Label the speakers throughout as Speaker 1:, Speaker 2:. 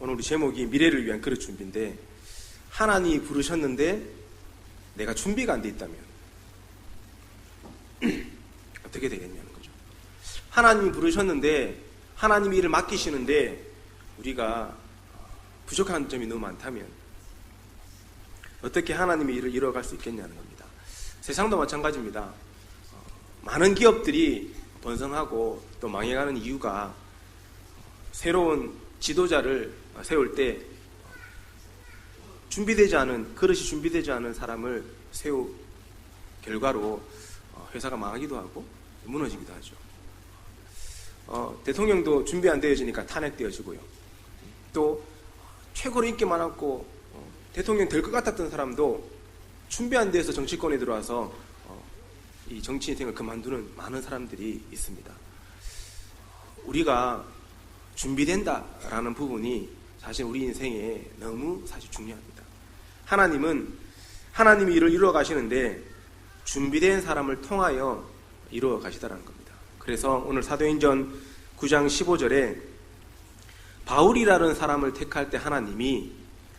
Speaker 1: 오늘 우리 제목이 미래를 위한 그릇 준비인데, 하나님이 부르셨는데 내가 준비가 안 돼 있다면 어떻게 되겠냐는 거죠. 하나님이 부르셨는데, 하나님이 일을 맡기시는데 우리가 부족한 점이 너무 많다면 어떻게 하나님의 일을 이뤄갈 수 있겠냐는 겁니다. 세상도 마찬가지입니다. 많은 기업들이 번성하고 또 망해가는 이유가 새로운 지도자를 세울 때 그릇이 준비되지 않은 사람을 세운 결과로 회사가 망하기도 하고 무너지기도 하죠. 대통령도 준비 안 되어지니까 탄핵되어지고요. 또 최고로 인기 많았고 대통령 될 것 같았던 사람도 준비 안 돼서 정치권에 들어와서 이 정치 인생을 그만두는 많은 사람들이 있습니다. 우리가 준비된다라는 부분이 사실 우리 인생에 너무 사실 중요합니다. 하나님이 일을 이루어 가시는데 준비된 사람을 통하여 이루어 가시다라는 겁니다. 그래서 오늘 사도행전 9장 15절에 바울이라는 사람을 택할 때 하나님이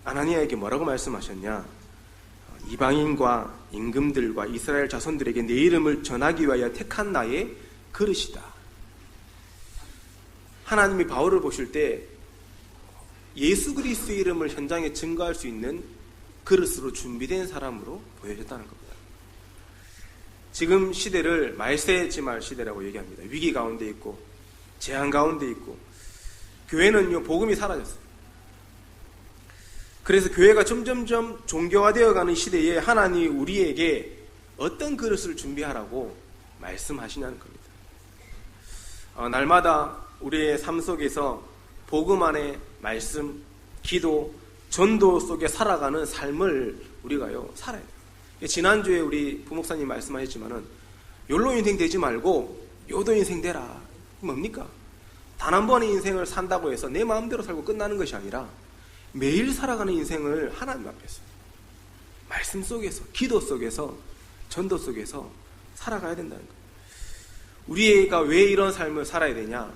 Speaker 1: 아나니아에게 뭐라고 말씀하셨냐? 이방인과 임금들과 이스라엘 자손들에게 내 이름을 전하기 위하여 택한 나의 그릇이다. 하나님이 바울을 보실 때 예수 그리스도의 이름을 현장에 증거할 수 있는 그릇으로 준비된 사람으로 보여졌다는 겁니다. 지금 시대를 말세지말 시대라고 얘기합니다. 위기 가운데 있고 재앙 가운데 있고 교회는요 복음이 사라졌어요. 그래서 교회가 점점점 종교화되어가는 시대에 하나님이 우리에게 어떤 그릇을 준비하라고 말씀하시냐는 겁니다. 날마다 우리의 삶 속에서 복음 안에 말씀, 기도, 전도 속에 살아가는 삶을 우리가요 살아야 돼요. 지난주에 우리 부목사님 말씀하셨지만은 욜로 인생 되지 말고 요도 인생 되라. 뭡니까? 단 한 번의 인생을 산다고 해서 내 마음대로 살고 끝나는 것이 아니라 매일 살아가는 인생을 하나님 앞에서 말씀 속에서, 기도 속에서, 전도 속에서 살아가야 된다는 거예요. 우리가 왜 이런 삶을 살아야 되냐?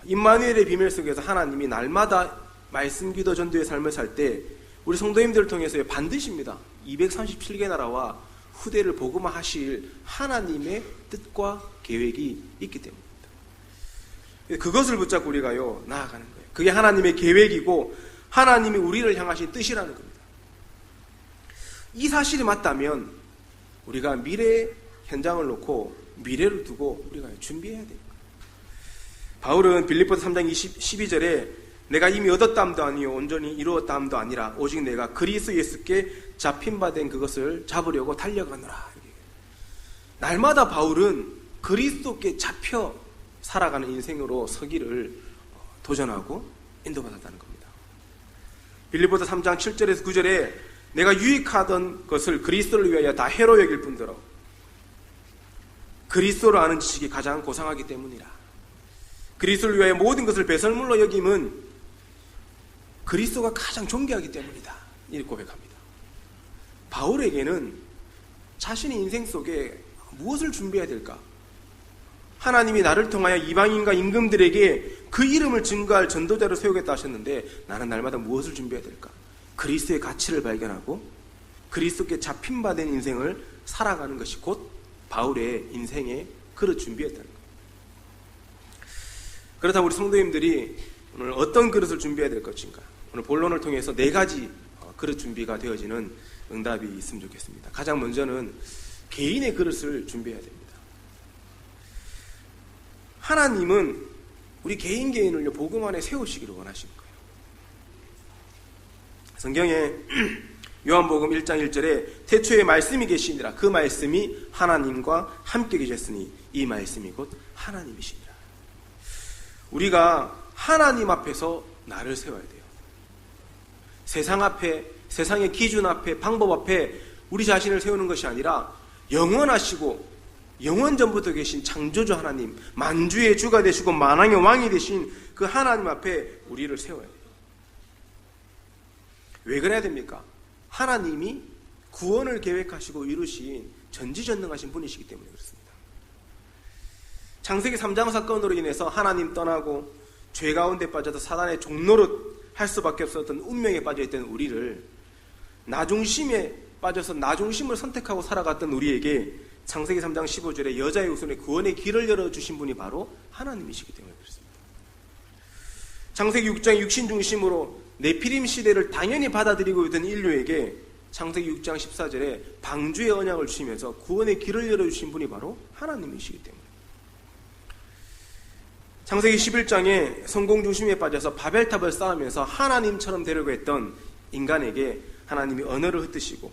Speaker 1: 임마누엘의 비밀 속에서 하나님이 날마다 말씀, 기도, 전도의 삶을 살 때 우리 성도님들을 통해서 반드시입니다. 237개 나라와 후대를 복음화하실 하나님의 뜻과 계획이 있기 때문입니다. 그것을 붙잡고 우리가요 나아가는 거예요. 그게 하나님의 계획이고 하나님이 우리를 향하신 뜻이라는 겁니다. 이 사실이 맞다면 우리가 미래의 현장을 놓고 미래를 두고 우리가 준비해야 돼요. 바울은 빌립보서 3장 12절에 내가 이미 얻었다함도 아니요 온전히 이루었다함도 아니라 오직 내가 그리스도 예수께 잡힌 바 된 그것을 잡으려고 달려가노라. 날마다 바울은 그리스도께 잡혀 살아가는 인생으로 서기를 도전하고 인도받았다는 겁니다. 빌립보서 3장 7절에서 9절에 내가 유익하던 것을 그리스도를 위하여 다 해로 여길 뿐더러 그리스도를 아는 지식이 가장 고상하기 때문이라. 그리스도를 위하여 모든 것을 배설물로 여김은 그리스도가 가장 존귀하기 때문이다. 이렇게 고백합니다. 바울에게는 자신의 인생 속에 무엇을 준비해야 될까? 하나님이 나를 통하여 이방인과 임금들에게 그 이름을 증거할 전도자를 세우겠다 하셨는데 나는 날마다 무엇을 준비해야 될까? 그리스도의 가치를 발견하고 그리스도께 잡힌 바 된 인생을 살아가는 것이 곧 바울의 인생의 그릇 준비였다는 거예요. 그렇다면 우리 성도님들이 오늘 어떤 그릇을 준비해야 될 것인가? 오늘 본론을 통해서 4가지 그릇 준비가 되어지는 응답이 있으면 좋겠습니다. 가장 먼저는 개인의 그릇을 준비해야 됩니다. 하나님은 우리 개인을 복음 안에 세우시기를 원하시는 거예요. 성경에 요한복음 1장 1절에 태초에 말씀이 계시니라. 그 말씀이 하나님과 함께 계셨으니 이 말씀이 곧 하나님이시니라. 우리가 하나님 앞에서 나를 세워야 돼요. 세상 앞에, 세상의 기준 앞에, 방법 앞에 우리 자신을 세우는 것이 아니라 영원하시고 영원전부터 계신 창조주 하나님, 만주의 주가 되시고 만왕의 왕이 되신 그 하나님 앞에 우리를 세워야 돼요. 왜 그래야 됩니까? 하나님이 구원을 계획하시고 이루신 전지전능하신 분이시기 때문에 그렇습니다. 창세기 3장 사건으로 인해서 하나님 떠나고 죄 가운데 빠져서 사단의 종노릇 할 수밖에 없었던 운명에 빠져있던 우리를 나중심에 빠져서 나중심을 선택하고 살아갔던 우리에게 창세기 3장 15절에 여자의 후손에 구원의 길을 열어주신 분이 바로 하나님이시기 때문에 그렇습니다. 창세기 6장 육신 중심으로 네피림 시대를 당연히 받아들이고 있던 인류에게 창세기 6장 14절에 방주의 언약을 주시면서 구원의 길을 열어주신 분이 바로 하나님이시기 때문에 창세기 11장에 성공 중심에 빠져서 바벨탑을 쌓으면서 하나님처럼 되려고 했던 인간에게 하나님이 언어를 흩으시고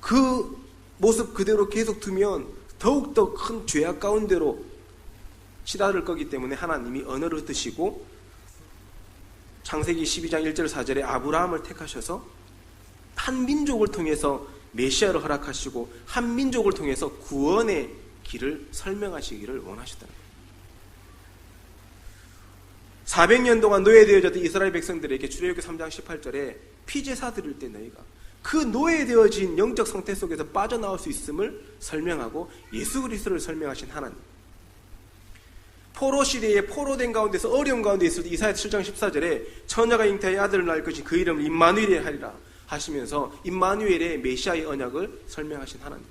Speaker 1: 그 모습 그대로 계속 두면 더욱더 큰 죄악 가운데로 치달을 거기 때문에 하나님이 언어를 흩으시고 창세기 12장 1절 4절에 아브라함을 택하셔서 한 민족을 통해서 메시아를 허락하시고 한 민족을 통해서 구원의 길을 설명하시기를 원하셨다는 거예요. 400년 동안 노예되어졌던 이스라엘 백성들에게 출애굽기 3장 18절에 피제사 드릴 때 너희가 그 노예되어진 영적 상태 속에서 빠져나올 수 있음을 설명하고 예수 그리스도를 설명하신 하나님. 포로 시대에 포로된 가운데서 어려움 가운데 있을 때 이사야 7장 14절에 처녀가 잉태하여 아들을 낳을 것이 그 이름을 임마누엘이라 하리라 하시면서 임마누엘의 메시아의 언약을 설명하신 하나님.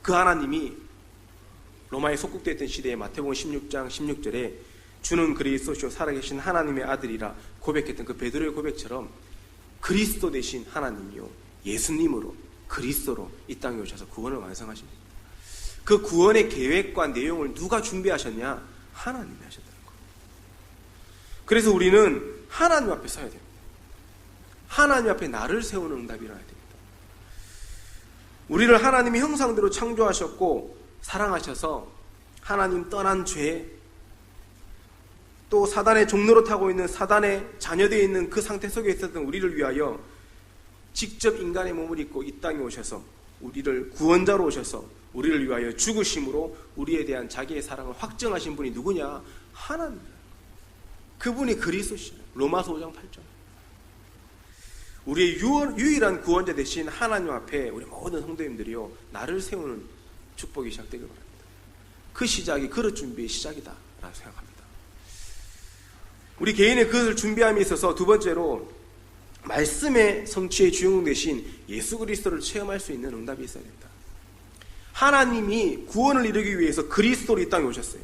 Speaker 1: 그 하나님이 로마에 속국되었던 시대에 마태복음 16장 16절에 주는 그리스도시요 살아계신 하나님의 아들이라 고백했던 그 베드로의 고백처럼 그리스도 되신 하나님이요 예수님으로 그리스도로 이 땅에 오셔서 구원을 완성하십니다. 그 구원의 계획과 내용을 누가 준비하셨냐? 하나님이 하셨다는 거예요. 그래서 우리는 하나님 앞에 서야 됩니다. 하나님 앞에 나를 세우는 응답이 일어나야 됩니다. 우리를 하나님의 형상대로 창조하셨고 사랑하셔서 하나님 떠난 죄, 또 사단의 종로로 타고 있는 사단의 자녀되어 있는 그 상태 속에 있었던 우리를 위하여 직접 인간의 몸을 입고 이 땅에 오셔서 우리를 구원자로 오셔서 우리를 위하여 죽으심으로 우리에 대한 자기의 사랑을 확증하신 분이 누구냐? 하나님. 그분이 그리스도시죠. 로마서 5장 8절. 우리의 유일한 구원자 되신 하나님 앞에 우리 모든 성도님들이요 나를 세우는 축복이 시작되길 바랍니다. 그 시작이 그릇 준비의 시작이다 라고 생각합니다. 우리 개인의 그릇을 준비함에 있어서 두 번째로 말씀의 성취의 주인공 되신 예수 그리스도를 체험할 수 있는 응답이 있어야 됩니다. 하나님이 구원을 이루기 위해서 그리스도로 이 땅에 오셨어요.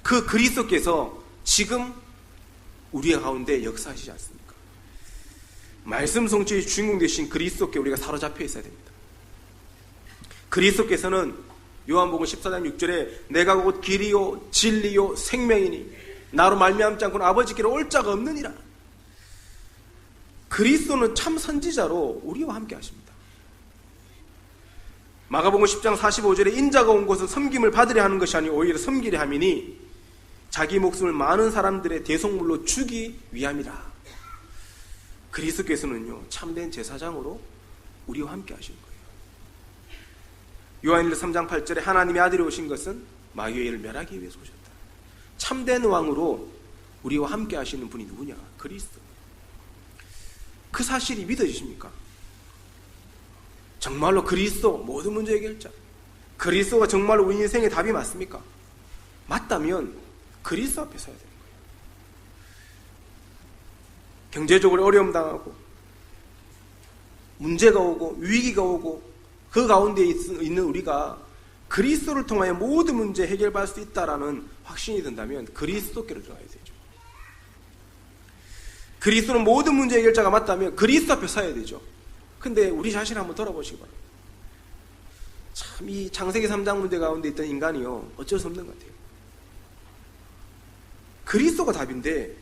Speaker 1: 그 그리스도께서 지금 우리 가운데 역사하시지 않습니까? 말씀 성취의 주인공 되신 그리스도께 우리가 사로잡혀 있어야 됩니다. 그리스도께서는 요한복음 14장 6절에 내가 곧 길이요 진리요 생명이니 나로 말미암지 않고는 아버지께로 올 자가 없느니라. 그리스도는 참 선지자로 우리와 함께 하십니다. 마가복음 10장 45절에 인자가 온 것은 섬김을 받으려 하는 것이 아니오 오히려 섬기려 함이니 자기 목숨을 많은 사람들의 대속물로 주기 위함이라. 그리스도께서는요 참된 제사장으로 우리와 함께 하신 거예요. 요한일서 3장 8절에 하나님의 아들이 오신 것은 마귀의 일을 멸하기 위해서 오셨다. 참된 왕으로 우리와 함께 하시는 분이 누구냐? 그리스도. 그 사실이 믿어지십니까? 정말로 그리스도 모든 문제 해결자, 그리스도가 정말로 우리 인생의 답이 맞습니까? 맞다면 그리스도 앞에 서야 되는 거예요. 경제적으로 어려움 당하고 문제가 오고 위기가 오고 그 가운데 있는 우리가 그리스도를 통하여 모든 문제 해결받을 수 있다라는 확신이 든다면 그리스도께로 들어가야 되죠. 그리스도는 모든 문제 해결자가 맞다면 그리스도 앞에 서야 되죠. 근데 우리 자신을 한번 돌아보시기 바랍니다. 참 이 창세기 3장 문제 가운데 있던 인간이요 어쩔 수 없는 것 같아요. 그리스도가 답인데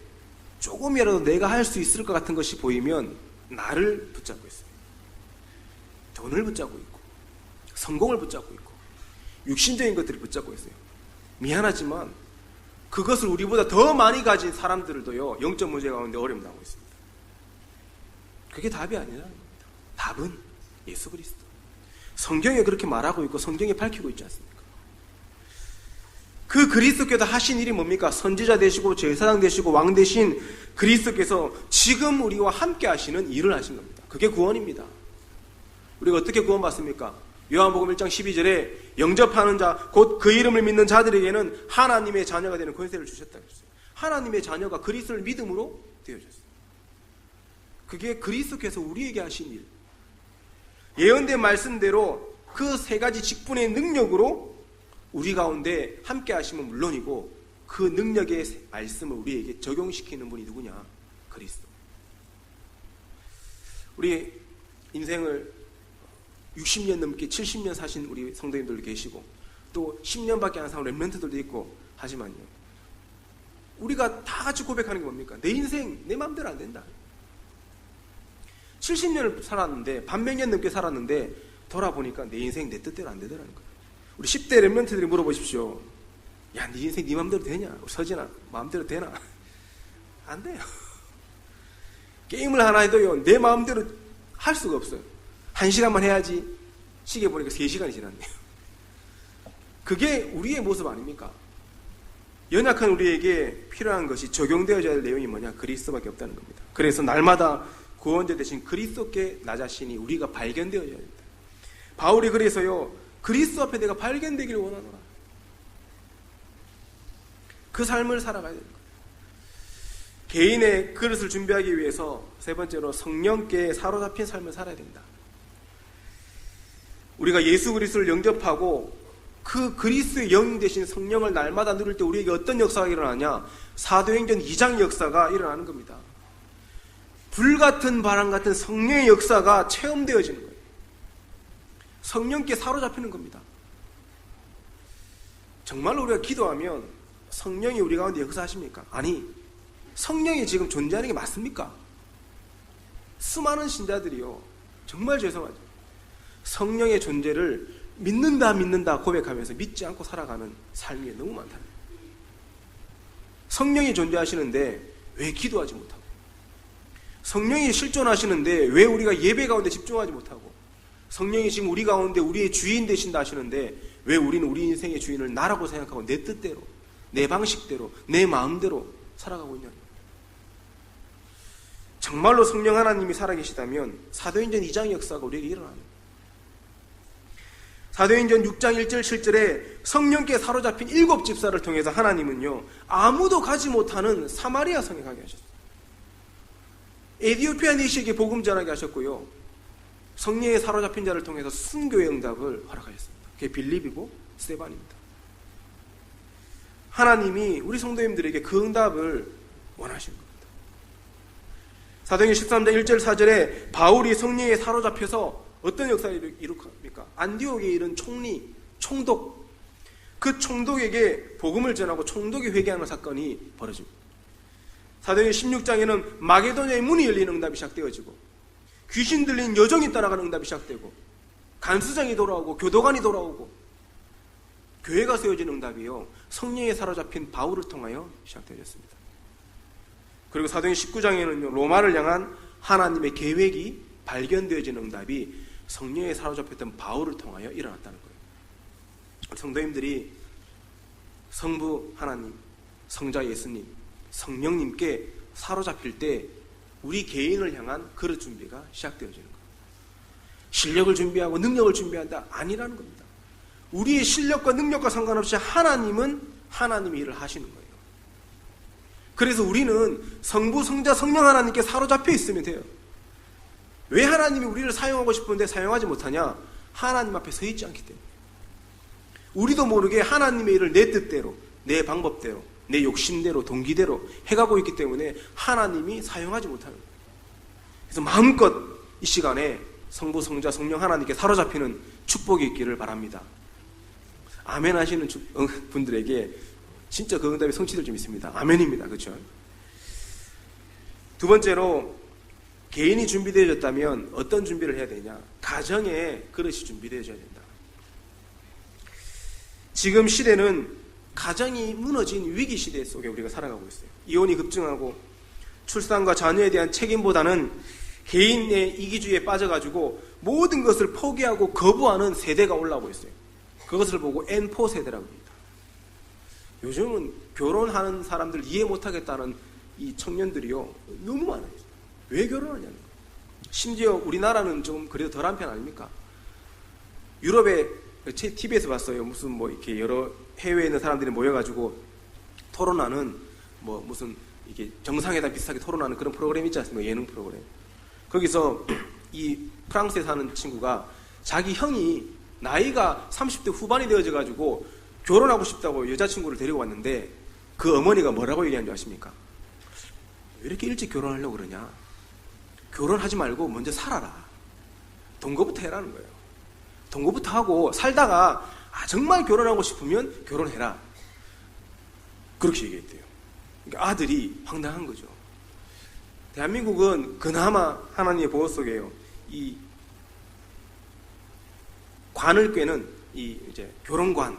Speaker 1: 조금이라도 내가 할 수 있을 것 같은 것이 보이면 나를 붙잡고 있어요. 돈을 붙잡고 있고 성공을 붙잡고 있고 육신적인 것들을 붙잡고 있어요. 미안하지만 그것을 우리보다 더 많이 가진 사람들도요 영적 문제 가운데 어려움 당하고 있습니다. 그게 답이 아니라는 겁니다. 답은 예수 그리스도. 성경에 그렇게 말하고 있고 성경에 밝히고 있지 않습니까? 그 그리스도께서 하신 일이 뭡니까? 선지자 되시고 제사장 되시고 왕 되신 그리스도께서 지금 우리와 함께 하시는 일을 하신 겁니다. 그게 구원입니다. 우리가 어떻게 구원받습니까? 요한복음 1장 12절에 영접하는 자, 곧 그 이름을 믿는 자들에게는 하나님의 자녀가 되는 권세를 주셨다고 했어요. 하나님의 자녀가 그리스도를 믿음으로 되어졌어요. 그게 그리스도께서 우리에게 하신 일. 예언된 말씀대로 그 세 가지 직분의 능력으로 우리 가운데 함께 하시면 물론이고 그 능력의 말씀을 우리에게 적용시키는 분이 누구냐? 그리스도. 우리 인생을 60년 넘게 70년 사신 우리 성도님들도 계시고 또 10년밖에 안 산 렘넌트들도 있고 하지만요, 우리가 다 같이 고백하는 게 뭡니까? 내 인생 내 마음대로 안 된다. 70년을 살았는데, 반몇 년 넘게 살았는데 돌아보니까 내 인생 내 뜻대로 안 되더라는 거예요. 우리 10대 렘넌트들이 물어보십시오. 야, 네 인생 네 마음대로 되냐? 서진아, 마음대로 되나? 안 돼요. 게임을 하나 해도요, 내 마음대로 할 수가 없어요. 1시간만 해야지. 시계 보니까 3시간이 지났네요. 그게 우리의 모습 아닙니까? 연약한 우리에게 필요한 것이 적용되어져야 할 내용이 뭐냐? 그리스도밖에 없다는 겁니다. 그래서 날마다 구원자 되신 그리스도께 나 자신이 우리가 발견되어져야 됩니다. 바울이 그래서요, 그리스도 앞에 내가 발견되기를 원하노라. 그 삶을 살아가야 됩니다. 개인의 그릇을 준비하기 위해서 세 번째로 성령께 사로잡힌 삶을 살아야 된다. 우리가 예수 그리스도를 영접하고 그 그리스도의 영이 되신 성령을 날마다 누릴 때 우리에게 어떤 역사가 일어나냐? 사도행전 2장 역사가 일어나는 겁니다. 불같은 바람 같은 성령의 역사가 체험되어지는 거예요. 성령께 사로잡히는 겁니다. 정말로 우리가 기도하면 성령이 우리 가운데 역사하십니까? 아니, 성령이 지금 존재하는 게 맞습니까? 수많은 신자들이요, 정말 죄송하죠, 성령의 존재를 믿는다 고백하면서 믿지 않고 살아가는 삶이 너무 많다는 거예요. 성령이 존재하시는데 왜 기도하지 못하고, 성령이 실존하시는데 왜 우리가 예배 가운데 집중하지 못하고, 성령이 지금 우리 가운데 우리의 주인 되신다 하시는데 왜 우리는 우리 인생의 주인을 나라고 생각하고 내 뜻대로, 내 방식대로, 내 마음대로 살아가고 있냐는 거예요. 정말로 성령 하나님이 살아계시다면 사도행전 2장 역사가 우리에게 일어나는 거예요. 사도행전 6장 1절 7절에 성령께 사로잡힌 7집사를 통해서 하나님은요, 아무도 가지 못하는 사마리아 성에 가게 하셨어요. 에티오피아 내시에게 복음 전하게 하셨고요, 성령에 사로잡힌 자를 통해서 순교의 응답을 허락하셨습니다. 그게 빌립이고 스데반입니다. 하나님이 우리 성도님들에게 그 응답을 원하시는 겁니다. 사도행전 13장 1절 4절에 바울이 성령에 사로잡혀서 어떤 역사를 이룩합니까? 안디옥에 이른 총독, 그 총독에게 복음을 전하고 총독이 회개하는 사건이 벌어집니다. 사도행전 16장에는 마게도냐의 문이 열리는 응답이 시작되어지고, 귀신 들린 여종이 따라가는 응답이 시작되고, 간수장이 돌아오고 교도관이 돌아오고, 교회가 세워지는 응답이요, 성령에 사로잡힌 바울을 통하여 시작되어졌습니다. 그리고 사도행전 19장에는요, 로마를 향한 하나님의 계획이 발견되어지는 응답이 성령에 사로잡혔던 바울을 통하여 일어났다는 거예요. 성도님들이 성부 하나님, 성자 예수님, 성령님께 사로잡힐 때 우리 개인을 향한 그릇 준비가 시작되어지는 거예요. 실력을 준비하고 능력을 준비한다, 아니라는 겁니다. 우리의 실력과 능력과 상관없이 하나님은 하나님의 일을 하시는 거예요. 그래서 우리는 성부, 성자, 성령 하나님께 사로잡혀 있으면 돼요. 왜 하나님이 우리를 사용하고 싶은데 사용하지 못하냐? 하나님 앞에 서 있지 않기 때문에. 우리도 모르게 하나님의 일을 내 뜻대로, 내 방법대로, 내 욕심대로, 동기대로 해가고 있기 때문에 하나님이 사용하지 못하는 거예요. 그래서 마음껏 이 시간에 성부, 성자, 성령 하나님께 사로잡히는 축복이 있기를 바랍니다. 아멘 하시는 분들에게 진짜 그 응답이 성취될 좀 있습니다. 아멘입니다. 그렇죠? 두 번째로, 개인이 준비되어졌다면 어떤 준비를 해야 되냐? 가정의 그릇이 준비되어져야 된다. 지금 시대는 가정이 무너진 위기 시대 속에 우리가 살아가고 있어요. 이혼이 급증하고 출산과 자녀에 대한 책임보다는 개인의 이기주의에 빠져가지고 모든 것을 포기하고 거부하는 세대가 올라오고 있어요. 그것을 보고 N4 세대라고 합니다. 요즘은 결혼하는 사람들 이해 못하겠다는 이 청년들이요, 너무 많아요. 왜 결혼하냐는 거예요. 심지어 우리나라는 좀 그래도 덜한 편 아닙니까? 유럽에, 제 TV에서 봤어요. 무슨 뭐 이렇게 여러 해외에 있는 사람들이 모여가지고 토론하는 뭐 무슨 이게 정상회담 비슷하게 토론하는 그런 프로그램 있지 않습니까? 예능 프로그램. 거기서 이 프랑스에 사는 친구가 자기 형이 나이가 30대 후반이 되어져 가지고 결혼하고 싶다고 여자친구를 데리고 왔는데 그 어머니가 뭐라고 얘기한 줄 아십니까? 왜 이렇게 일찍 결혼하려고 그러냐? 결혼하지 말고 먼저 살아라. 동거부터 해라는 거예요. 동거부터 하고 살다가 정말 결혼하고 싶으면 결혼해라. 그렇게 얘기했대요. 그러니까 아들이 황당한 거죠. 대한민국은 그나마 하나님의 보호 속에요. 이 관을 꿰는 이 이제 결혼관,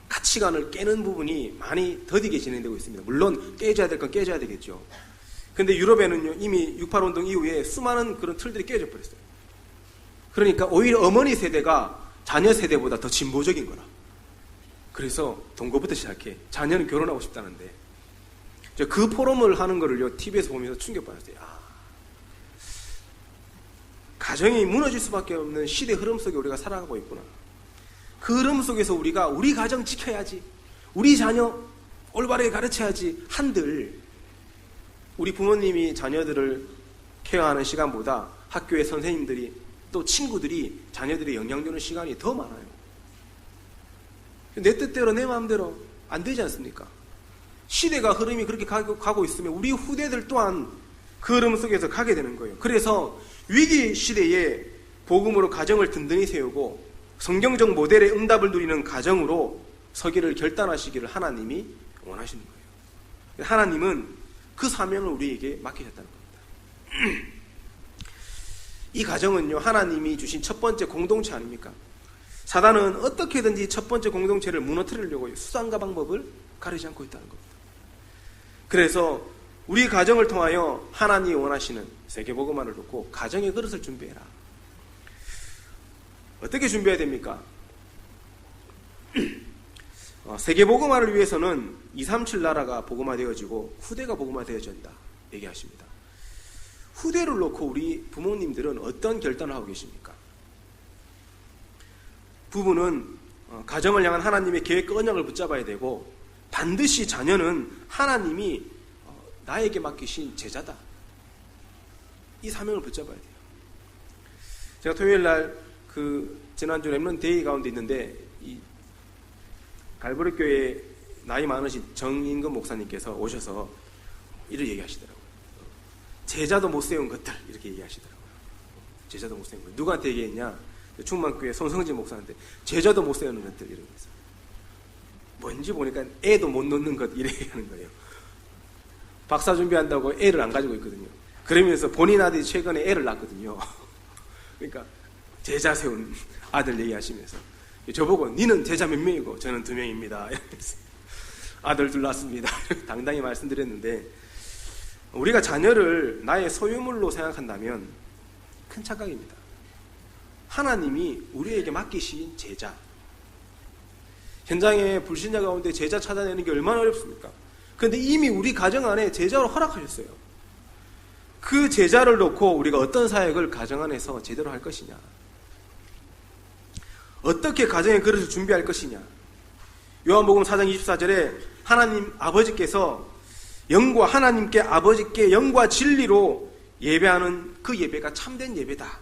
Speaker 1: 가치관을 깨는 부분이 많이 더디게 진행되고 있습니다. 물론 깨져야 될 건 깨져야 되겠죠. 근데 유럽에는요, 이미 68운동 이후에 수많은 그런 틀들이 깨져 버렸어요. 그러니까 오히려 어머니 세대가 자녀 세대보다 더 진보적인 거라. 그래서 동거부터 시작해. 자녀는 결혼하고 싶다는데. 그 포럼을 하는 거를요, TV에서 보면서 충격받았어요. 가정이 무너질 수밖에 없는 시대 흐름 속에 우리가 살아가고 있구나. 그 흐름 속에서 우리가 우리 가정 지켜야지, 우리 자녀 올바르게 가르쳐야지 한들 우리 부모님이 자녀들을 케어하는 시간보다 학교의 선생님들이 또 친구들이 자녀들이 영향 주는 시간이 더 많아요. 내 뜻대로 내 마음대로 안 되지 않습니까? 시대가 흐름이 그렇게 가고 있으면 우리 후대들 또한 그 흐름 속에서 가게 되는 거예요. 그래서 위기 시대에 복음으로 가정을 든든히 세우고 성경적 모델의 응답을 누리는 가정으로 서기를 결단하시기를 하나님이 원하시는 거예요. 하나님은 그 사명을 우리에게 맡기셨다는 겁니다. 이 가정은요, 하나님이 주신 첫 번째 공동체 아닙니까? 사단은 어떻게든지 첫 번째 공동체를 무너뜨리려고 수단과 방법을 가리지 않고 있다는 겁니다. 그래서 우리 가정을 통하여 하나님이 원하시는 세계복음화를 놓고 가정의 그릇을 준비해라. 어떻게 준비해야 됩니까? 세계복음화를 위해서는 237 나라가 복음화되어지고 후대가 복음화되어져야 한다 얘기하십니다. 후대를 놓고 우리 부모님들은 어떤 결단을 하고 계십니까? 부부는 가정을 향한 하나님의 계획과 언약을 붙잡아야 되고 반드시 자녀는 하나님이 나에게 맡기신 제자다. 이 사명을 붙잡아야 돼요. 제가 토요일 날 지난주 렘넌트 데이 가운데 있는데 이 갈보리 교회 나이 많으신 정인근 목사님께서 오셔서 이를 얘기하시더라고요. 제자도 못 세운 것들 이렇게 얘기하시더라고요. 제자도 못 세운 것들. 누구한테 얘기했냐? 충만교회 손성진 목사한테 제자도 못 세우는 것들 이러면서 뭔지 보니까 애도 못 놓는 것 이래 얘기하는 거예요. 박사 준비한다고 애를 안 가지고 있거든요. 그러면서 본인 아들이 최근에 애를 낳았거든요. 그러니까 제자 세운 아들 얘기하시면서 저보고 니는 제자 몇 명이고 저는 2명입니다. 이러면서 아들 둘 낳았습니다. 당당히 말씀드렸는데 우리가 자녀를 나의 소유물로 생각한다면 큰 착각입니다. 하나님이 우리에게 맡기신 제자. 현장에 불신자 가운데 제자 찾아내는 게 얼마나 어렵습니까? 그런데 이미 우리 가정 안에 제자로 허락하셨어요. 그 제자를 놓고 우리가 어떤 사역을 가정 안에서 제대로 할 것이냐, 어떻게 가정의 그릇을 준비할 것이냐. 요한복음 4장 24절에 하나님 아버지께서 영과 하나님께 아버지께 영과 진리로 예배하는 그 예배가 참된 예배다.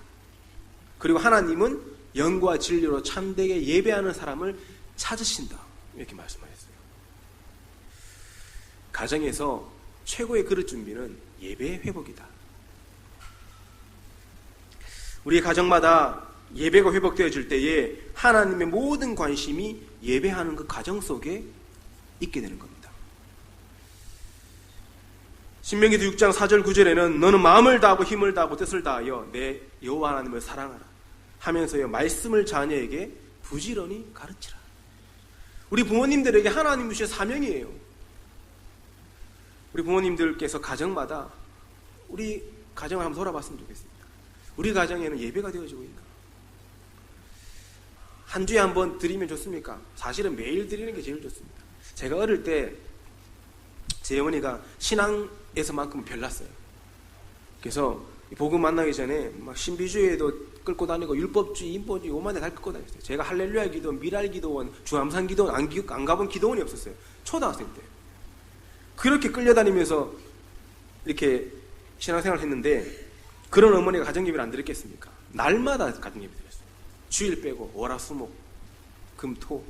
Speaker 1: 그리고 하나님은 영과 진리로 참되게 예배하는 사람을 찾으신다. 이렇게 말씀하셨어요. 가정에서 최고의 그릇 준비는 예배의 회복이다. 우리 가정마다 예배가 회복되어질 때에 하나님의 모든 관심이 예배하는 그 가정 속에 있게 되는 겁니다. 신명기도 6장 4절 9절에는 너는 마음을 다하고 힘을 다하고 뜻을 다하여 내 여호와 하나님을 사랑하라 하면서요 말씀을 자녀에게 부지런히 가르치라. 우리 부모님들에게 하나님 주신 사명이에요. 우리 부모님들께서 가정마다 우리 가정을 한번 돌아봤으면 좋겠습니다. 우리 가정에는 예배가 되어지고 있나? 한 주에 한 번 드리면 좋습니까? 사실은 매일 드리는 게 제일 좋습니다. 제가 어릴 때 제 어머니가 신앙에서만큼은 별났어요. 그래서 복음 만나기 전에 막 신비주의에도 끌고 다니고 율법주의, 인본주의 오만 데 다 끌고 다녔어요. 제가 할렐루야 기도원, 미랄 기도원, 주암산 기도원 안 가본 기도원이 없었어요. 초등학생 때. 그렇게 끌려다니면서 이렇게 신앙생활을 했는데 그런 어머니가 가정예배를 안 드렸겠습니까? 날마다 가정예배 드렸어요. 주일 빼고 월화수목 금토.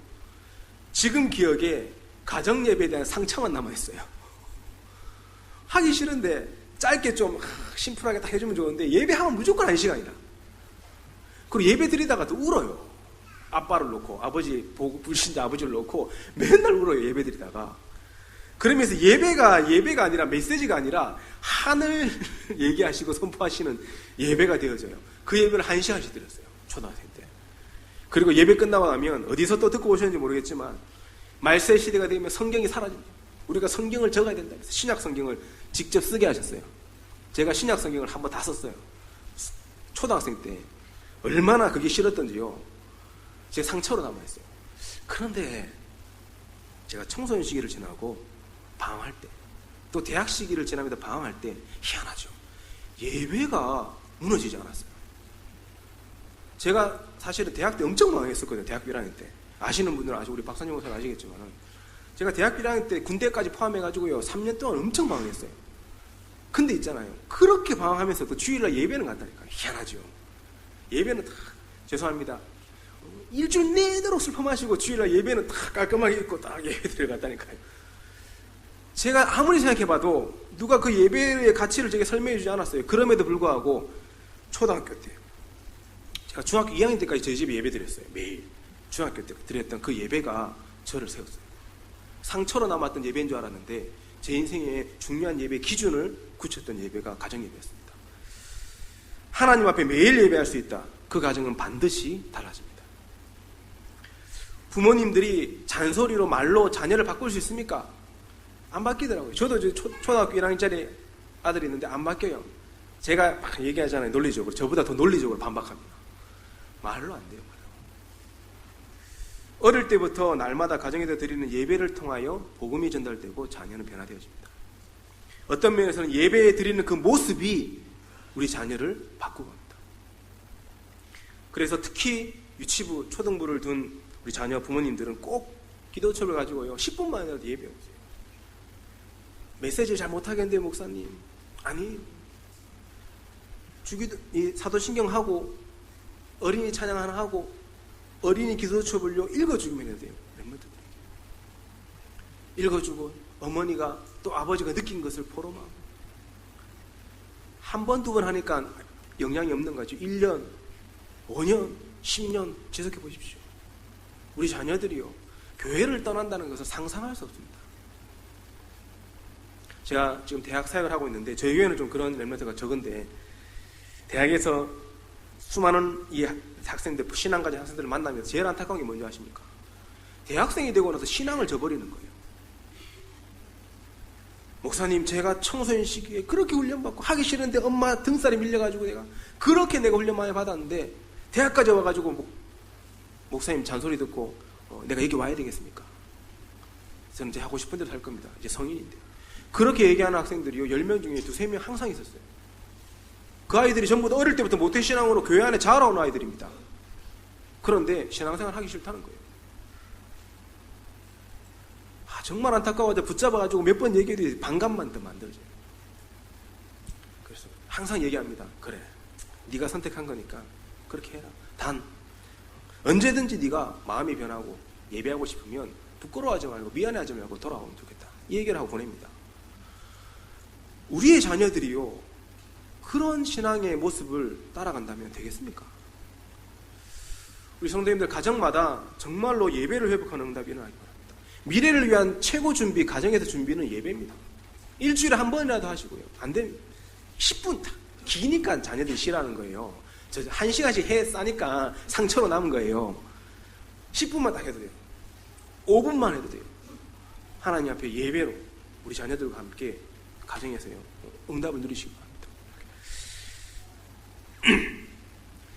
Speaker 1: 지금 기억에 가정예배에 대한 상처만 남아있어요. 하기 싫은데 짧게 좀 심플하게 딱 해주면 좋은데 예배하면 무조건 1시간이다. 그리고 예배 드리다가 또 울어요. 아빠를 놓고 아버지 불신자 아버지를 놓고 맨날 울어요. 예배 드리다가. 그러면서 예배가 아니라 메시지가 아니라 하늘 얘기하시고 선포하시는 예배가 되어져요. 그 예배를 1시간씩 드렸어요. 초등학생 때. 그리고 예배 끝나고 나면 어디서 또 듣고 오셨는지 모르겠지만 말세 시대가 되면 성경이 사라집니다. 우리가 성경을 적어야 된다 해서 신약 성경을 직접 쓰게 하셨어요. 제가 신약 성경을 한번 다 썼어요. 초등학생 때. 얼마나 그게 싫었던지요. 제 상처로 남아있어요. 그런데 제가 청소년 시기를 지나고 방황할 때, 또 대학 시기를 지나면서 방황할 때 희한하죠. 예배가 무너지지 않았어요. 제가 사실은 대학 때 엄청 방황했었거든요. 대학교 1학년 때. 아시는 분들은 우리 박사님 목사님 아시겠지만 제가 대학교 1학년 때 군대까지 포함해가지고요 3년 동안 엄청 방황했어요. 근데 있잖아요. 그렇게 방황하면서도 주일날 예배는 갔다니까요. 희한하죠. 예배는 다 죄송합니다. 일주일 내도록 술 퍼마시고 주일날 예배는 다 깔끔하게 입고 딱 예배 들어갔다니까요. 제가 아무리 생각해봐도 누가 그 예배의 가치를 제게 설명해주지 않았어요. 그럼에도 불구하고 초등학교 때 제가 중학교 2학년 때까지 저희 집에 예배 드렸어요. 매일 중학교 때 드렸던 그 예배가 저를 세웠어요. 상처로 남았던 예배인 줄 알았는데 제 인생의 중요한 예배 기준을 굳혔던 예배가 가정예배였습니다. 하나님 앞에 매일 예배할 수 있다. 그 가정은 반드시 달라집니다. 부모님들이 잔소리로 말로 자녀를 바꿀 수 있습니까? 안 바뀌더라고요. 저도 초등학교 1학년짜리 아들이 있는데 안 바뀌어요. 제가 막 얘기하잖아요. 논리적으로. 저보다 더 논리적으로 반박합니다. 말로 안 돼요. 말로. 어릴 때부터 날마다 가정에서 드리는 예배를 통하여 복음이 전달되고 자녀는 변화되어집니다. 어떤 면에서는 예배에 드리는 그 모습이 우리 자녀를 바꾸고 합니다. 그래서 특히 유치부, 초등부를 둔 우리 자녀 부모님들은 꼭 기도첩을 가지고요 10분만이라도 예배해보세요. 메시지를 잘 못하겠는데 목사님, 아니 이 사도신경하고 어린이 찬양 하나 하고 어린이 기도첩을요 읽어주기만 해도 돼요. 멤버들에게 읽어주고 어머니가 또 아버지가 느낀 것을 포럼하고 한 번, 두 번 하니까 영향이 없는 거죠. 1년, 5년, 10년 지속해 보십시오. 우리 자녀들이요 교회를 떠난다는 것을 상상할 수 없습니다. 제가 지금 대학 사역을 하고 있는데 저희 교회는 좀 그런 렘넌트가 적은데 대학에서 수많은 이 학생들, 신앙 가진 학생들을 만나면서 제일 안타까운 게 뭔지 아십니까? 대학생이 되고 나서 신앙을 저버리는 거예요. 목사님, 제가 청소년 시기에 그렇게 훈련받고 하기 싫은데 엄마 등살이 밀려가지고 내가 훈련 많이 받았는데 대학까지 와가지고 목사님 잔소리 듣고 내가 여기 와야 되겠습니까? 저는 이제 하고 싶은 대로 할 겁니다. 이제 성인인데. 그렇게 얘기하는 학생들이요 10명 중에 2-3명 항상 있었어요. 그 아이들이 전부 다 어릴 때부터 모태신앙으로 교회 안에 자라온 아이들입니다. 그런데 신앙생활 하기 싫다는 거예요. 정말 안타까워서 붙잡아가지고 몇 번 얘기해도 반감만 더 만들죠. 그래서 항상 얘기합니다. 그래, 네가 선택한 거니까 그렇게 해라. 단 언제든지 네가 마음이 변하고 예배하고 싶으면 부끄러워하지 말고 미안해하지 말고 돌아오면 좋겠다. 이 얘기를 하고 보냅니다. 우리의 자녀들이요 그런 신앙의 모습을 따라간다면 되겠습니까? 우리 성도님들 가정마다 정말로 예배를 회복하는 응답이 일어나기 바랍니다. 미래를 위한 최고 준비, 가정에서 준비는 예배입니다. 일주일에 한 번이라도 하시고요. 안 되면 10분 딱. 기니까 자녀들이 싫어하는 거예요. 저 1시간씩 해 싸니까 상처로 남은 거예요. 10분만 딱 해도 돼요. 5분만 해도 돼요. 하나님 앞에 예배로 우리 자녀들과 함께 가정에서요 응답을 누리시기 바랍니다.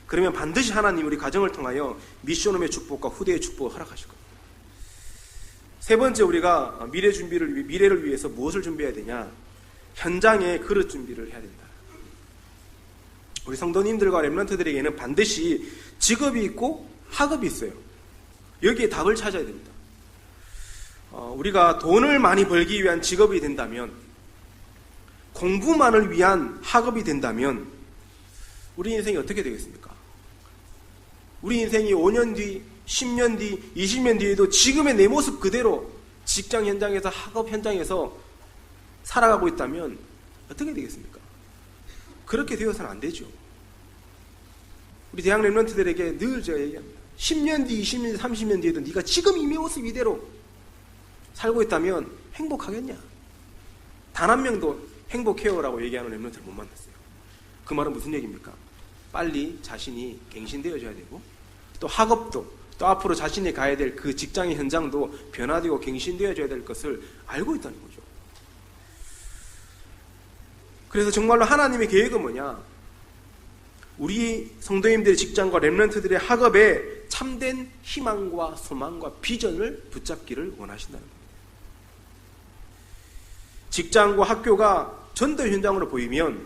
Speaker 1: 그러면 반드시 하나님 우리 가정을 통하여 미션홈의 축복과 후대의 축복을 허락하실 겁니다. 세 번째, 우리가 미래를 위해서 무엇을 준비해야 되냐? 현장에 그릇 준비를 해야 된다. 우리 성도님들과 렘넌트들에게는 반드시 직업이 있고 학업이 있어요. 여기에 답을 찾아야 됩니다. 우리가 돈을 많이 벌기 위한 직업이 된다면, 공부만을 위한 학업이 된다면 우리 인생이 어떻게 되겠습니까? 우리 인생이 5년 뒤, 10년 뒤, 20년 뒤에도 지금의 내 모습 그대로 직장 현장에서, 학업 현장에서 살아가고 있다면 어떻게 되겠습니까? 그렇게 되어서는 안 되죠. 우리 대학 랩런트들에게 늘 제가 얘기합니다. 10년 뒤, 20년 뒤, 30년 뒤에도 네가 지금 이 모습 이대로 살고 있다면 행복하겠냐? 단 한 명도 행복해요라고 얘기하는 랩런트를 못 만났어요. 그 말은 무슨 얘기입니까? 빨리 자신이 갱신되어져야 되고, 또 학업도, 또 앞으로 자신이 가야 될 그 직장의 현장도 변화되고 갱신되어져야 될 것을 알고 있다는 거죠. 그래서 정말로 하나님의 계획은 뭐냐? 우리 성도님들의 직장과 랩런트들의 학업에 참된 희망과 소망과 비전을 붙잡기를 원하신다는 겁니다. 직장과 학교가 전도 현장으로 보이면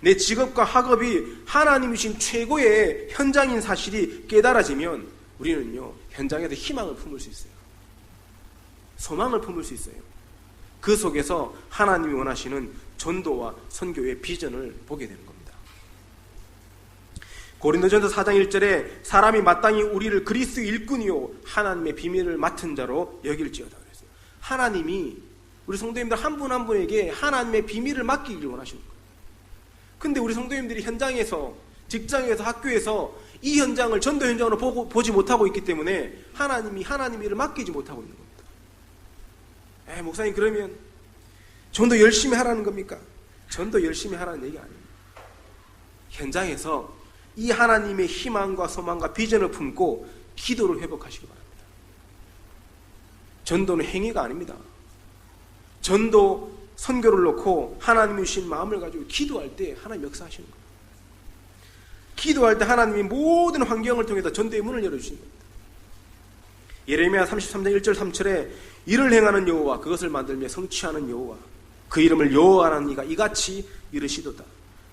Speaker 1: 내 직업과 학업이 하나님이신 최고의 현장인 사실이 깨달아지면 우리는요, 현장에서 희망을 품을 수 있어요. 소망을 품을 수 있어요. 그 속에서 하나님이 원하시는 전도와 선교의 비전을 보게 되는 겁니다. 고린도전서 4장 1절에 사람이 마땅히 우리를 그리스도 일꾼이요 하나님의 비밀을 맡은 자로 여길지어다 그랬어요. 하나님이 우리 성도님들 한 분 한 분에게 하나님의 비밀을 맡기기를 원하시는 거예요. 근데 우리 성도님들이 현장에서, 직장에서, 학교에서 이 현장을 전도 현장으로 보지 못하고 있기 때문에 하나님이 하나님의 일을 맡기지 못하고 있는 겁니다. 목사님 그러면 전도 열심히 하라는 겁니까? 전도 열심히 하라는 얘기가 아닙니다. 현장에서 이 하나님의 희망과 소망과 비전을 품고 기도를 회복하시기 바랍니다. 전도는 행위가 아닙니다. 전도, 선교를 놓고 하나님이 주신 마음을 가지고 기도할 때 하나님 역사하시는 거예요. 기도할 때 하나님이 모든 환경을 통해서 전도의 문을 열어주시는 겁니다. 예레미야 33장 1절 3절에 이를 행하는 여호와, 그것을 만들며 성취하는 여호와, 그 이름을 여호와라는 이가 이같이 이르시도다.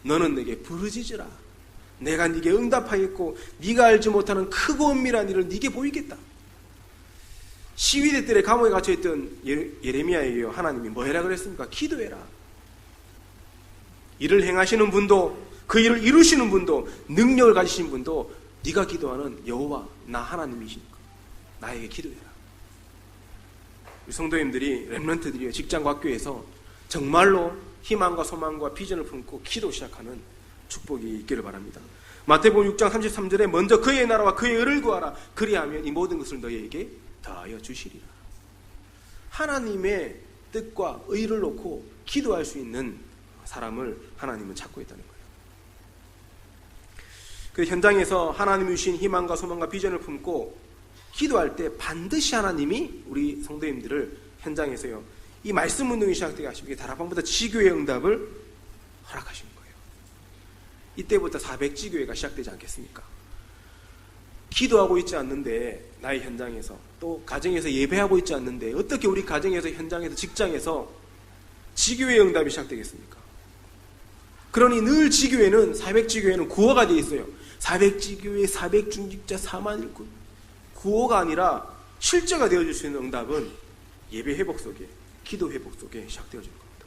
Speaker 1: 너는 내게 부르짖으라. 내가 네게 응답하겠고 네가 알지 못하는 크고 은밀한 일을 네게 보이겠다. 시위대 때 감옥에 갇혀있던 예레미야에게요, 하나님이 뭐 해라 그랬습니까? 기도해라. 일을 행하시는 분도, 그 일을 이루시는 분도, 능력을 가지신 분도 네가 기도하는 여호와 나 하나님이시니까 나에게 기도해라. 우리 성도님들이, 랩런트들이 직장과 학교에서 정말로 희망과 소망과 비전을 품고 기도 시작하는 축복이 있기를 바랍니다. 마태복음 6장 33절에 먼저 그의 나라와 그의 의를 구하라. 그리하면 이 모든 것을 너희에게 더하여 주시리라. 하나님의 뜻과 의를 놓고 기도할 수 있는 사람을 하나님은 찾고 있다는 거예요. 그 현장에서 하나님이 주신 희망과 소망과 비전을 품고 기도할 때 반드시 하나님이 우리 성도님들을 현장에서요, 이 말씀 운동이 시작되게 하시고 다락방부터 지교의 응답을 허락하시는 거예요. 이때부터 400지교회가 시작되지 않겠습니까? 기도하고 있지 않는데, 나의 현장에서, 또 가정에서 예배하고 있지 않는데 어떻게 우리 가정에서, 현장에서, 직장에서 지교회의 응답이 시작되겠습니까? 그러니 늘 지교회는, 400지교회는 구호가 되어 있어요. 400지교회, 400중직자, 4만 일꾼. 구호가 아니라 실제가 되어줄 수 있는 응답은 예배 회복 속에, 기도 회복 속에 시작되어질 겁니다.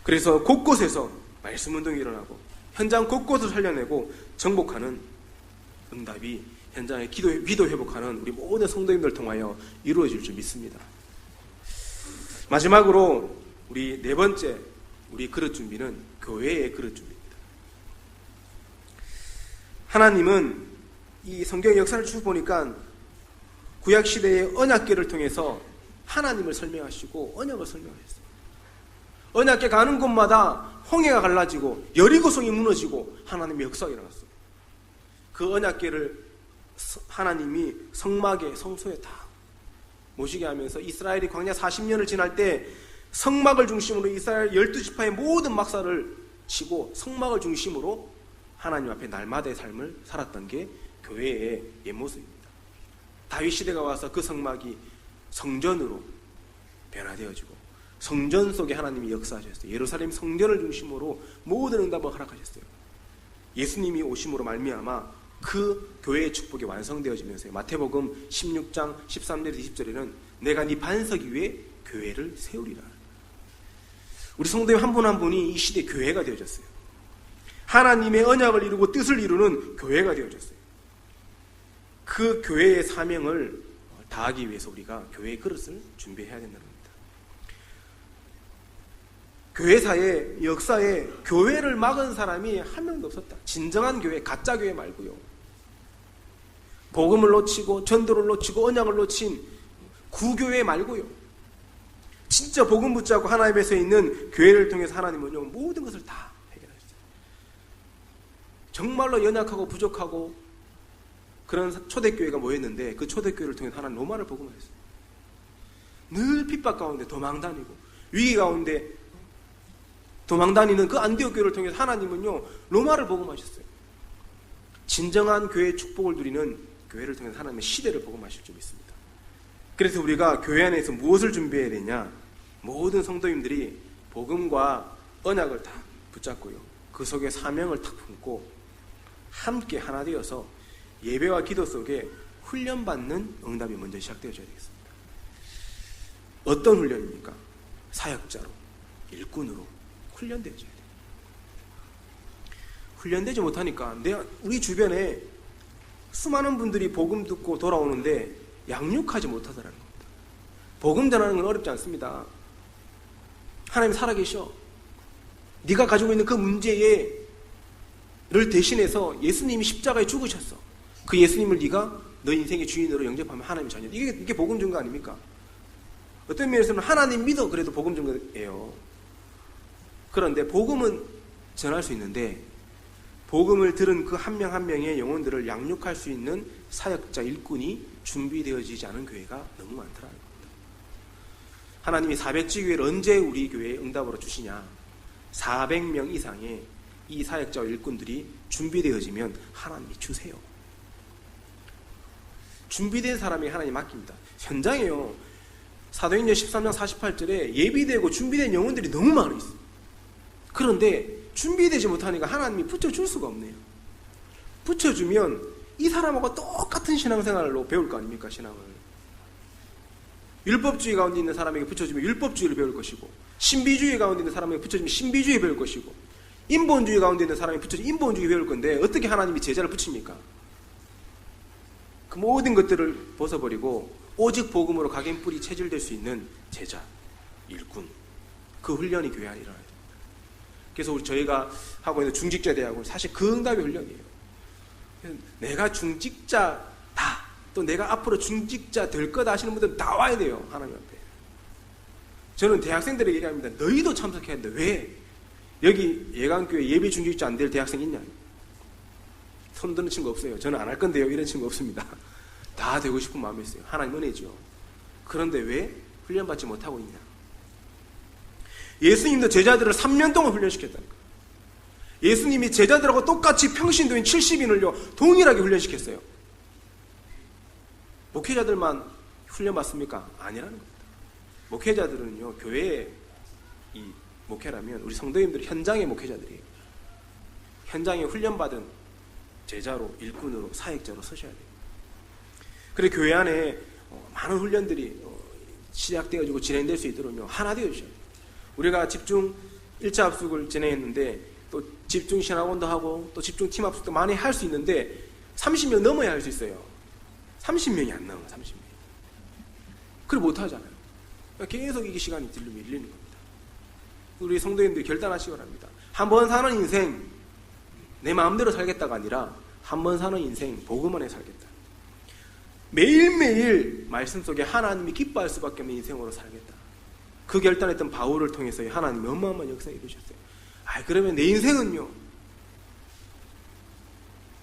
Speaker 1: 그래서 곳곳에서 말씀 운동이 일어나고 현장 곳곳을 살려내고 정복하는 응답이 현장의 기도 회복하는 우리 모든 성도님들 통하여 이루어질 줄 믿습니다. 마지막으로 우리 네 번째 우리 그릇 준비는 교회의 그릇 준비입니다. 하나님은 이 성경 역사를 쭉 보니까 구약시대의 언약궤를 통해서 하나님을 설명하시고 언약을 설명하셨어요. 언약궤 가는 곳마다 홍해가 갈라지고 여리고성이 무너지고 하나님의 역사가 일어났어요. 그 언약궤를 하나님이 성막에, 성소에 다 모시게 하면서 이스라엘이 광야 40년을 지날 때 성막을 중심으로 이스라엘 12지파의 모든 막사를 치고 성막을 중심으로 하나님 앞에 날마다의 삶을 살았던 게 교회의 옛모습입니다. 다윗 시대가 와서 그 성막이 성전으로 변화되어지고 성전 속에 하나님이 역사하셨어요. 예루살렘 성전을 중심으로 모든 응답을 허락하셨어요. 예수님이 오심으로 말미암아 그 교회의 축복이 완성되어지면서 마태복음 16장 13절 20절에는 내가 네 반석 위에 교회를 세우리라. 우리 성도님 한 분 한 분이 이 시대 교회가 되어졌어요. 하나님의 언약을 이루고 뜻을 이루는 교회가 되어졌어요. 그 교회의 사명을 다하기 위해서 우리가 교회의 그릇을 준비해야 된다는 겁니다. 교회사의 역사에 교회를 막은 사람이 한 명도 없었다. 진정한 교회, 가짜 교회 말고요. 복음을 놓치고 전도를 놓치고 언약을 놓친 구교회 말고요. 진짜 복음 붙잡고 하나님 앞에 있는 교회를 통해서 하나님은요 모든 것을 다 해결하셨어요. 정말로 연약하고 부족하고 그런 초대교회가 모였는데 그 초대교회를 통해서 하나님 로마를 복음하셨어요. 늘 핍박 가운데 도망다니고 위기 가운데 도망다니는 그 안디옥 교회를 통해서 하나님은요 로마를 복음하셨어요. 진정한 교회의 축복을 누리는 교회를 통해서 하나님의 시대를 복음하실 줄 믿습니다. 그래서 우리가 교회 안에서 무엇을 준비해야 되냐? 모든 성도님들이 복음과 언약을 다 붙잡고요. 그 속에 사명을 탁 품고 함께 하나 되어서 예배와 기도 속에 훈련받는 응답이 먼저 시작되어져야 되겠습니다. 어떤 훈련입니까? 사역자로, 일꾼으로 훈련되어져야 돼요. 훈련되지 못하니까 우리 주변에 수많은 분들이 복음 듣고 돌아오는데 양육하지 못하더라는 겁니다. 복음 전하는 건 어렵지 않습니다. 하나님 살아계셔. 네가 가지고 있는 그 문제를 대신해서 예수님이 십자가에 죽으셨어. 그 예수님을 네가 너 인생의 주인으로 영접하면 하나님의 자녀. 이게 복음 전거 아닙니까? 어떤 면에서는 하나님 믿어 그래도 복음 전거예요. 그런데 복음은 전할 수 있는데 복음을 들은 그 한 명 한 명의 영혼들을 양육할 수 있는 사역자 일꾼이 준비되어지지 않은 교회가 너무 많더라는 겁니다. 하나님이 400지 교회를 언제 우리 교회에 응답으로 주시냐? 400명 이상의 이 사역자와 일꾼들이 준비되어지면 하나님이 주세요. 준비된 사람이 하나님 맡깁니다. 현장에요. 사도행전 13장 48절에 예비되고 준비된 영혼들이 너무 많아 있어요. 그런데 준비되지 못하니까 하나님이 붙여줄 수가 없네요. 붙여주면 이 사람하고 똑같은 신앙생활로 배울 거 아닙니까? 신앙을. 율법주의 가운데 있는 사람에게 붙여주면 율법주의를 배울 것이고 신비주의 가운데 있는 사람에게 붙여주면 신비주의 배울 것이고 인본주의 가운데 있는 사람에게 붙여주면 인본주의 배울 건데 어떻게 하나님이 제자를 붙입니까? 그 모든 것들을 벗어버리고 오직 복음으로 각인뿌리 체질될 수 있는 제자, 일꾼, 그 훈련이 교회 안에 일어나야 됩니다. 그래서 저희가 하고 있는 중직자 대학은 사실 그 응답의 훈련이에요. 내가 중직자다, 또 내가 앞으로 중직자 될 거다 하시는 분들은 다 와야 돼요. 하나님 앞에. 저는 대학생들에게 얘기합니다. 너희도 참석해야 한다. 왜? 여기 예강교회 예비 중직자 안 될 대학생 있냐? 손 드는 친구 없어요. 저는 안 할 건데요. 이런 친구 없습니다. 다 되고 싶은 마음이 있어요. 하나님 은혜죠. 그런데 왜 훈련받지 못하고 있냐? 예수님도 제자들을 3년 동안 훈련시켰다니까. 예수님이 제자들하고 똑같이 평신도인 70인을요 동일하게 훈련시켰어요. 목회자들만 훈련받습니까? 아니라는 겁니다. 목회자들은요 교회의 이 목회라면 우리 성도님들이 현장의 목회자들이에요. 현장에 훈련받은 제자로, 일꾼으로, 사역자로 서셔야 돼요. 그래 교회 안에 많은 훈련들이 시작되어지고 진행될 수 있도록요 하나 되어주셔야 돼요. 우리가 집중 1차 합숙을 진행했는데 또 집중 신학원도 하고 또 집중 팀 합숙도 많이 할 수 있는데 30명 넘어야 할 수 있어요. 30명이 안 넘어. 30명. 그걸 못 하잖아요. 계속 이게 시간이 뒤로 밀리는 겁니다. 우리 성도님들이 결단하시기 바랍니다. 한 번 사는 인생 내 마음대로 살겠다가 아니라 한 번 사는 인생 복음 안에 살겠다. 매일매일 말씀 속에 하나님이 기뻐할 수밖에 없는 인생으로 살겠다. 그 결단했던 바울을 통해서 하나님이 어마어마한 역사를 이루셨어요. 그러면 내 인생은요?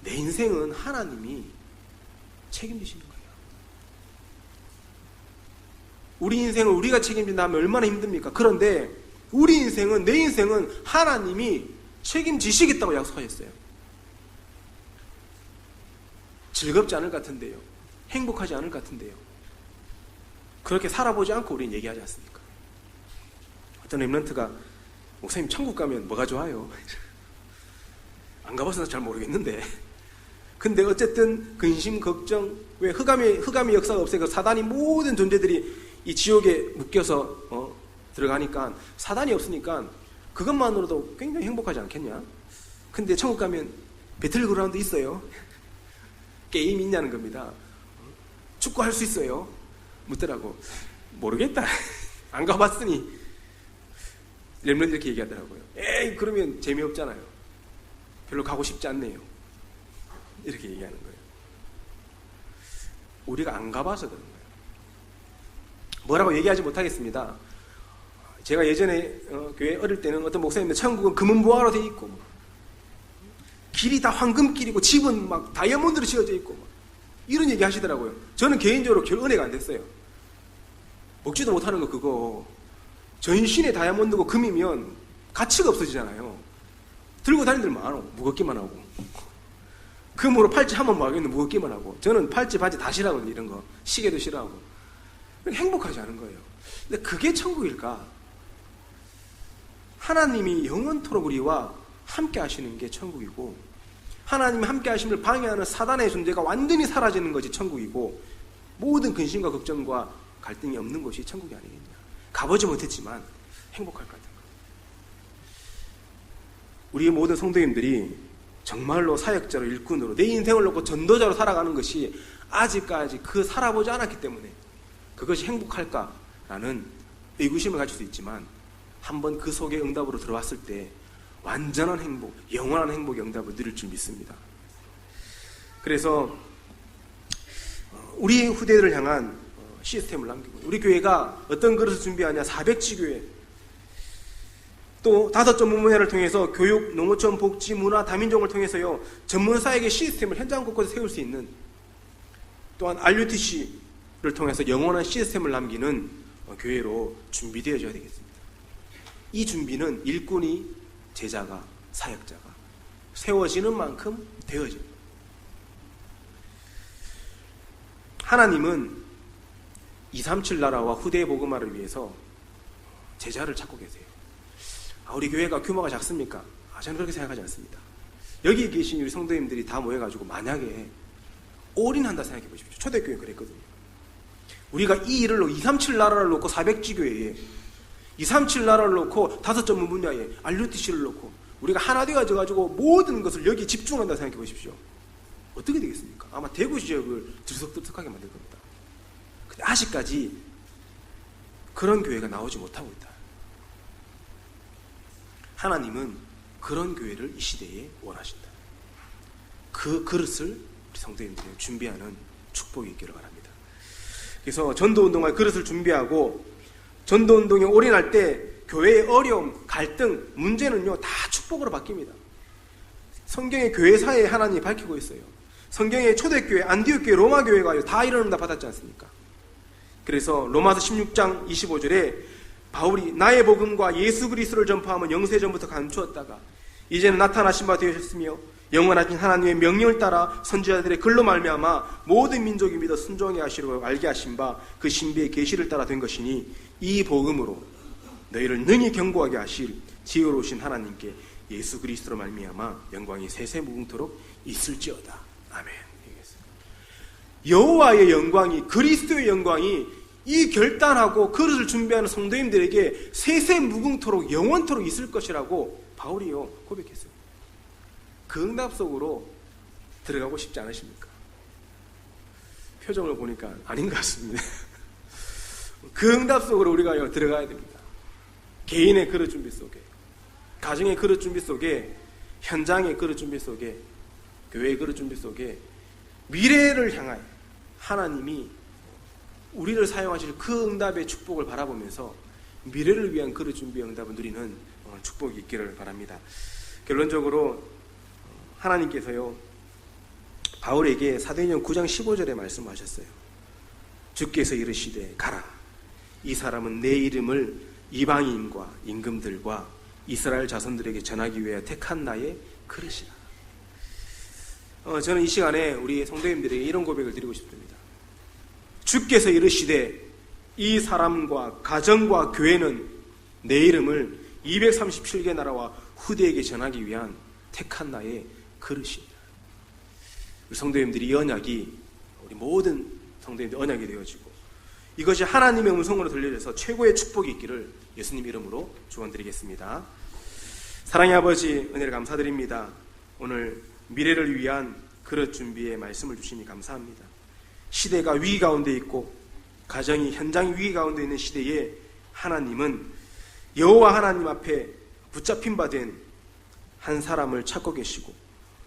Speaker 1: 내 인생은 하나님이 책임지시는 거예요. 우리 인생을 우리가 책임진다면 얼마나 힘듭니까? 그런데 우리 인생은, 내 인생은 하나님이 책임지시겠다고 약속하셨어요. 즐겁지 않을 것 같은데요. 행복하지 않을 것 같은데요. 그렇게 살아보지 않고 우리는 얘기하지 않습니까? 어떤 렘넌트가 목사님 천국 가면 뭐가 좋아요? 안 가봐서 잘 모르겠는데 근데 어쨌든 근심, 걱정, 왜 흑암의 역사가 없어요. 사단이 모든 존재들이 이 지옥에 묶여서 들어가니까 사단이 없으니까 그것만으로도 굉장히 행복하지 않겠냐? 근데 천국 가면 배틀그라운드 있어요. 게임 있냐는 겁니다. 축구할 수 있어요. 묻더라고. 모르겠다. 안 가봤으니. 렘넌트 이렇게 얘기하더라고요. 에이, 그러면 재미없잖아요. 별로 가고 싶지 않네요. 이렇게 얘기하는 거예요. 우리가 안 가봐서 그런 거예요. 뭐라고 얘기하지 못하겠습니다. 제가 예전에 교회 어릴 때는 어떤 목사님들 천국은 금은보화로 돼 있고 길이 다 황금길이고 집은 막 다이아몬드로 지어져 있고 이런 얘기 하시더라고요. 저는 개인적으로 별 은혜가 안 됐어요. 먹지도 못하는 거 그거 전신에 다이아몬드고 금이면 가치가 없어지잖아요. 들고 다니는 데는 많아. 무겁기만 하고 금으로 팔찌 한번 막으면 무겁기만 하고 저는 팔찌 바지 다 싫어하거든요. 이런 거 시계도 싫어하고 행복하지 않은 거예요. 근데 그게 천국일까? 하나님이 영원토록 우리와 함께 하시는 게 천국이고 하나님이 함께 하심을 방해하는 사단의 존재가 완전히 사라지는 것이 천국이고 모든 근심과 걱정과 갈등이 없는 것이 천국이 아니겠냐. 가보지 못했지만 행복할 것 같은 거예요. 우리 모든 성도님들이 정말로 사역자로 일꾼으로 내 인생을 놓고 전도자로 살아가는 것이 아직까지 그 살아보지 않았기 때문에 그것이 행복할까라는 의구심을 가질 수 있지만 한번 그 속에 응답으로 들어왔을 때 완전한 행복, 영원한 행복의 응답을 누릴 줄 믿습니다. 그래서 우리 후대들을 향한 시스템을 남기고 우리 교회가 어떤 그릇을 준비하냐 400지 교회 또 5점 문문회를 통해서 교육, 농어촌, 복지, 문화, 다민족을 통해서요 전문사에게 시스템을 현장 곳곳에 세울 수 있는 또한 RUTC를 통해서 영원한 시스템을 남기는 교회로 준비되어져야 되겠습니다. 이 준비는 일꾼이 제자가 사역자가 세워지는 만큼 되어집니다. 하나님은 237 나라와 후대의 복음화를 위해서 제자를 찾고 계세요. 우리 교회가 규모가 작습니까? 저는 그렇게 생각하지 않습니다. 여기 계신 우리 성도님들이 다 모여가지고 만약에 올인한다 생각해 보십시오. 초대교회 그랬거든요. 우리가 이 일을 놓고 237 나라를 놓고 400지 교회에 237 나라를 놓고 5점 분야에 RUTC를 놓고 우리가 하나 되어져가지고 모든 것을 여기 집중한다 생각해 보십시오. 어떻게 되겠습니까? 아마 대구 지역을 들썩들썩하게 만들 겁니다. 근데 아직까지 그런 교회가 나오지 못하고 있다. 하나님은 그런 교회를 이 시대에 원하신다. 그 그릇을 우리 성도님들이 준비하는 축복이 있기를 바랍니다. 그래서 전도운동할 그릇을 준비하고 전도운동에 올인할 때 교회의 어려움, 갈등, 문제는요 다 축복으로 바뀝니다. 성경의 교회사에 하나님이 밝히고 있어요. 성경의 초대교회, 안디옥교회, 로마교회가 다 이런 응답 받았지 않습니까? 그래서 로마서 16장 25절에 바울이 나의 복음과 예수 그리스도를 전파하면 영세전부터 감추었다가 이제는 나타나신 바 되셨으며 영원하신 하나님의 명령을 따라 선지자들의 글로 말미암아 모든 민족이 믿어 순종해 하시려고 알게 하신 바 그 신비의 계시를 따라 된 것이니 이 복음으로 너희를 능히 견고하게 하실 지혜로우신 하나님께 예수 그리스도로 말미암아 영광이 세세무궁토록 있을지어다. 아멘. 여호와의 영광이 그리스도의 영광이 이 결단하고 그릇을 준비하는 성도님들에게 세세무궁토록 영원토록 있을 것이라고 바울이요 고백했어요. 그 응답 속으로 들어가고 싶지 않으십니까? 표정을 보니까 아닌 것 같습니다. 그 응답 속으로 우리가 들어가야 됩니다. 개인의 그릇 준비 속에, 가정의 그릇 준비 속에, 현장의 그릇 준비 속에, 교회의 그릇 준비 속에 미래를 향하여 하나님이 우리를 사용하실 그 응답의 축복을 바라보면서 미래를 위한 그릇 준비의 응답을 누리는 축복이 있기를 바랍니다. 결론적으로 하나님께서요 바울에게 사도행전 9장 15절에 말씀하셨어요. 주께서 이르시되 가라. 이 사람은 내 이름을 이방인과 임금들과 이스라엘 자손들에게 전하기 위해 택한 나의 그릇이라. 저는 이 시간에 우리 성도님들에게 이런 고백을 드리고 싶습니다. 주께서 이르시되 이 사람과 가정과 교회는 내 이름을 237개 나라와 후대에게 전하기 위한 택한 나의 그릇이다. 우리 성도님들이 이 언약이 우리 모든 성도님들 언약이 되어지고 이것이 하나님의 음성으로 들려져서 최고의 축복이 있기를 예수님 이름으로 축원드리겠습니다. 사랑의 아버지, 은혜를 감사드립니다. 오늘 미래를 위한 그릇 준비의 말씀을 주시니 감사합니다. 시대가 위기 가운데 있고 가정이 현장이 위기 가운데 있는 시대에 하나님은 여호와 하나님 앞에 붙잡힌 바 된 한 사람을 찾고 계시고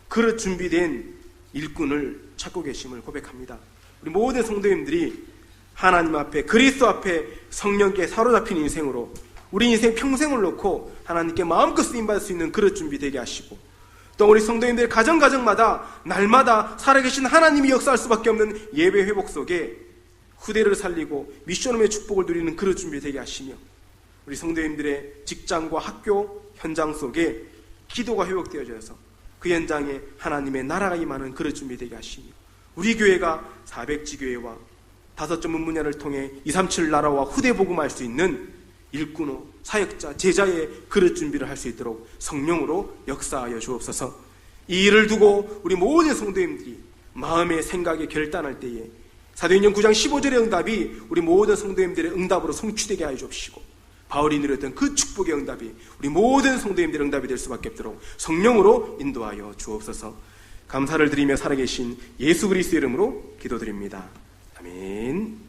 Speaker 1: 그릇 준비된 일꾼을 찾고 계심을 고백합니다. 우리 모든 성도님들이 하나님 앞에 그리스도 앞에 성령께 사로잡힌 인생으로 우리 인생 평생을 놓고 하나님께 마음껏 쓰임받을 수 있는 그릇 준비되게 하시고 또 우리 성도님들 가정마다 날마다 살아계신 하나님이 역사할 수밖에 없는 예배 회복 속에 후대를 살리고 미션홈의 축복을 누리는 그릇 준비되게 하시며 우리 성도님들의 직장과 학교 현장 속에 기도가 회복되어져서 그 현장에 하나님의 나라가 임하는 그릇 준비되게 하시며 우리 교회가 400지교회와 5점 문문야를 통해 237 나라와 후대 복음할 수 있는 일꾼호, 사역자, 제자의 그릇 준비를 할 수 있도록 성령으로 역사하여 주옵소서. 이 일을 두고 우리 모든 성도님들이 마음의 생각에 결단할 때에 사도행전 9장 15절의 응답이 우리 모든 성도님들의 응답으로 성취되게 하여 주옵시고 바울이 누렸던 그 축복의 응답이 우리 모든 성도님들의 응답이 될 수밖에 없도록 성령으로 인도하여 주옵소서. 감사를 드리며 살아계신 예수 그리스도의 이름으로 기도드립니다. 아멘.